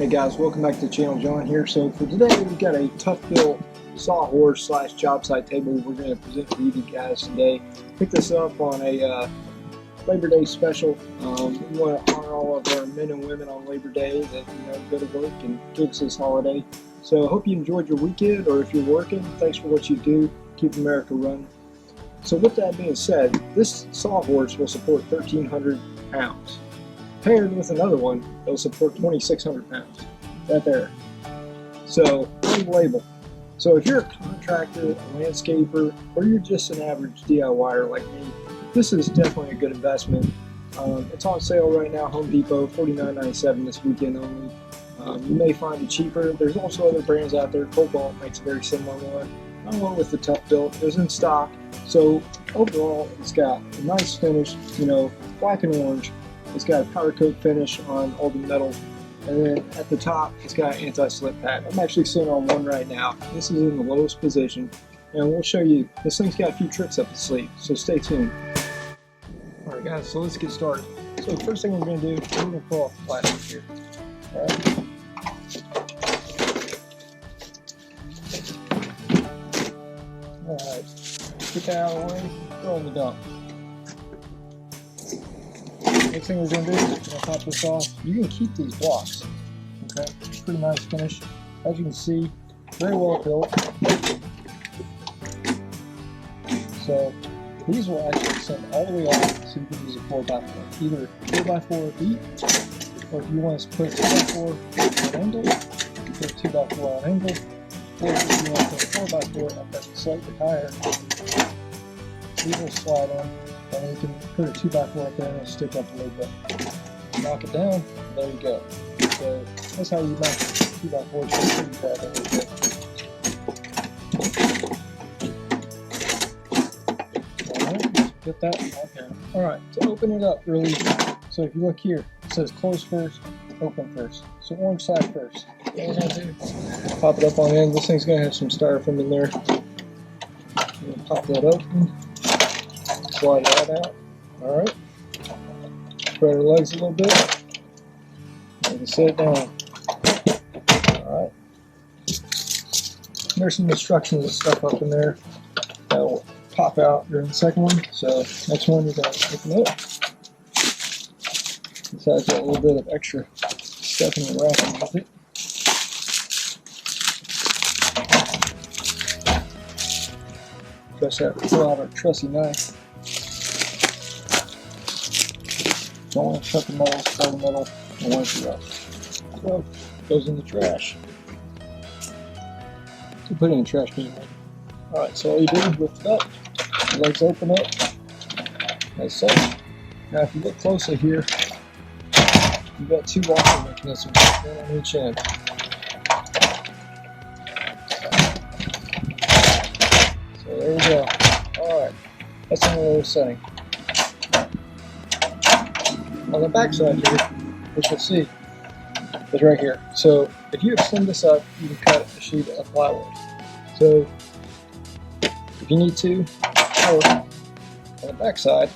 Hey guys, welcome back to the channel. John here. So for today we've got a ToughBuilt sawhorse / job site table we're going to present for you guys today. Picked this up on a Labor Day special. We want to honor all of our men and women on Labor Day that go to work and give us this holiday. So I hope you enjoyed your weekend, or if you're working, thanks for what you do. Keep America running. So with that being said, this sawhorse will support 1,300 pounds. Paired with another one that will support 2,600 pounds, right there. So, label. So if you're a contractor, a landscaper, or you're just an average DIYer like me, this is definitely a good investment. It's on sale right now, Home Depot, $49.97 this weekend only. You may find it cheaper. There's also other brands out there. ToughBuilt makes a very similar one. I went with the ToughBuilt. It was in stock. So overall, it's got a nice finish, black and orange. It's got a powder coat finish on all the metal, and then at the top it's got an anti-slip pad. I'm actually sitting on one right now. This is in the lowest position, and we'll show you. This thing's got a few tricks up its sleeve, so stay tuned. Alright guys, so let's get started. So the first thing we're going to do, we're going to pull off the plastic here. Alright. Get that out of the way, throw in the dump. Next thing we're going to do is we're going to pop this off. You can keep these blocks. Okay, pretty nice finish. As you can see, very well built. So these will actually extend all the way off, so you can use a 4x4. Either 4x4 deep, or if you want to put a 2x4 on angle, you can put a 2x4 on angle. Or if you want to put a 4x4 up that's slightly higher, these will slide on. And then you can put a 2x4 up there and it'll stick up a little bit. Knock it down, there you go. So that's how you knock 2x4 so pretty bad a little bit. Alright, get that okay. Alright, to open it up really easy. So if you look here, it says close first, open first. So orange side first. What we're going to do, pop it up on the end. This thing's going to have some styrofoam in there. Pop that open. Slide that out. Alright. Spread her legs a little bit. You can set it down. Alright. There's some instructions and stuff up in there that will pop out during the second one. So next one you're going to open up. This has got a little bit of extra stuffing and wrapping with it. Just have to pull out our trusty knife. Don't want to cut the metal, spoil the metal, and wipe it up. So, it goes in the trash. So put it in the trash can. Alright, so all you do is lift it up, the legs open up, as such. Now if you look closely here, you've got two locking mechanisms, one on each end. So there we go. Alright, that's in the lower setting. On the back side here, which you'll see, is right here. So if you extend this up, you can cut a sheet of plywood. So if you need to, or on the back side,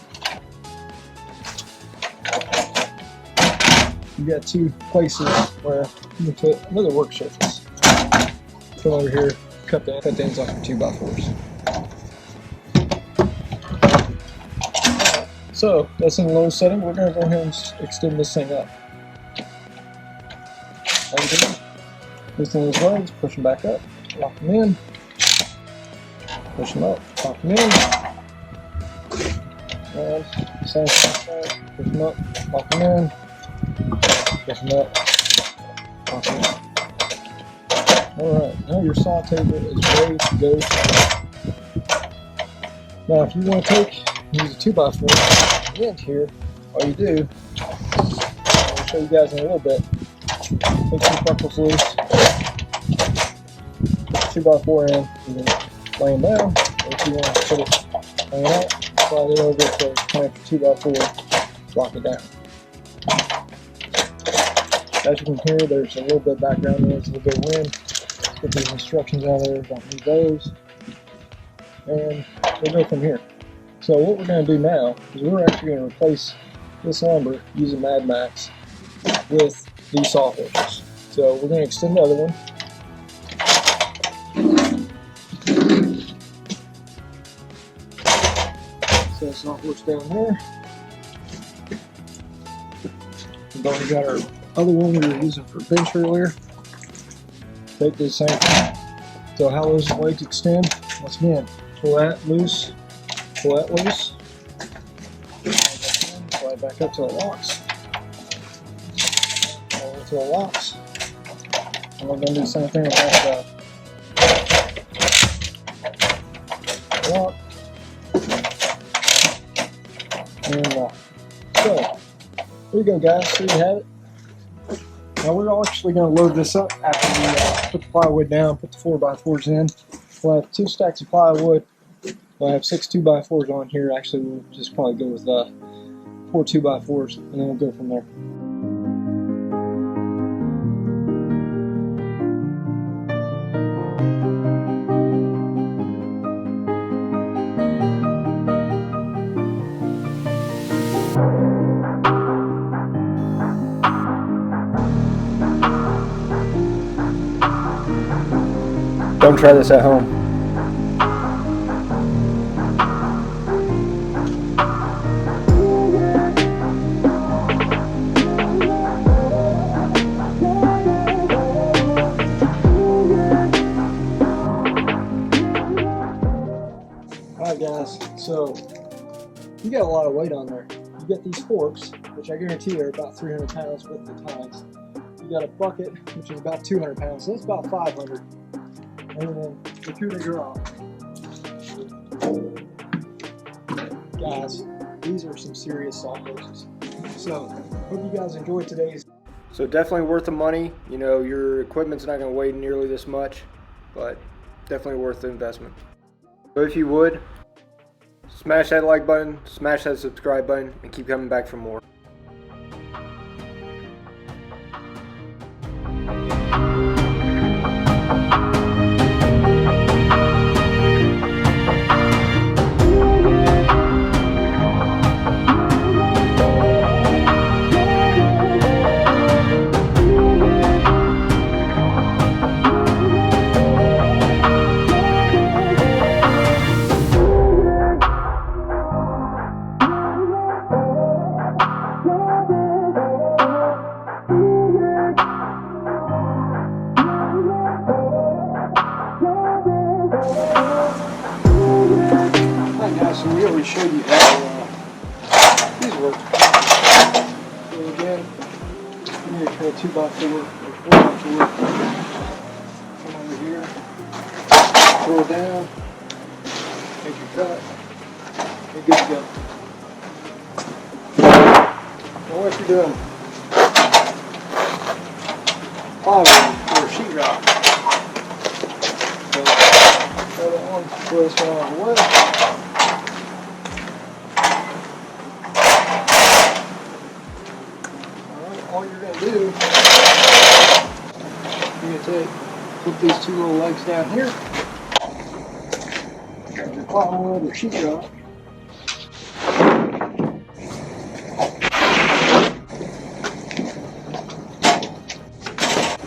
you got two places where you can put another work surface. Come over here, cut the ends off your 2x4s. So that's in the low setting. We're going to go ahead and extend this thing up. Loosen these legs, push them back up, lock them in, push them up, lock them in, and same thing, push them up, lock them in, push them up, lock them in. Alright, now your saw table is ready to go. Now if you want to use a 2x4 end here, all you do, I'll show you guys in a little bit, take some buckles loose, put the 2x4 in, and then lay them down, or if you want to put it laying out, slide it over to connect the 2x4, lock it down. As you can hear, there's a little bit of background noise, a little bit of wind. Let's get these instructions out of there, don't need those, and we'll go from here. So what we're going to do now is we're actually going to replace this lumber using Mad Max with these sawhorses. So we're going to extend the other one. So it's not what's down there. We've already got our other one we were using for bench earlier. Take this same thing. So how those blades extend, once again, pull that loose, pull that loose, slide back up till it locks, all until it locks. And we're going to do the same thing with that lock and lock. So there you go, guys. There you have it. Now we're actually going to load this up after we put the plywood down, put the 4x4s in. We'll have 2 stacks of plywood. We'll have 6 2x4s on here. Actually, we'll just probably go with 4 2x4s, and then we'll go from there. Don't try this at home. Alright guys, so you got a lot of weight on there. You get these forks, which I guarantee are about 300 pounds with the tongs. You got a bucket, which is about 200 pounds, so that's about 500. And then the coup de grace. Guys, these are some serious Sawhorses. So, hope you guys enjoyed today's. So definitely worth the money. You know, your equipment's not going to weigh nearly this much, but definitely worth the investment. So if you would, smash that like button, smash that subscribe button, and keep coming back for more. So we already showed you how these work. So again, you need to cut a 2x4 or 4x4. Come over here, throw it down, make your cut, you're good to go. Now what you're doing, plywood or sheetrock. So throw that one, throw this one out of the way. All you're going to do, you're going to put these 2 little legs down here, grab your plywood or sheetrock,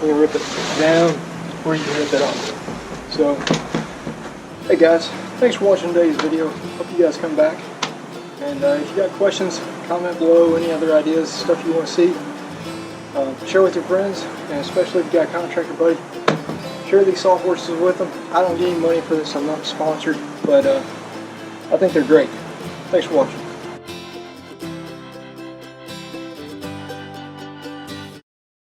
and rip it down or you can rip it up. So, hey guys, thanks for watching today's video. Hope you guys come back. And if you got questions, comment below, any other ideas, stuff you want to see. Share with your friends, and especially if you got a contractor buddy, share these Sawhorses with them. I don't get any money for this, I'm not sponsored, but I think they're great. Thanks for watching.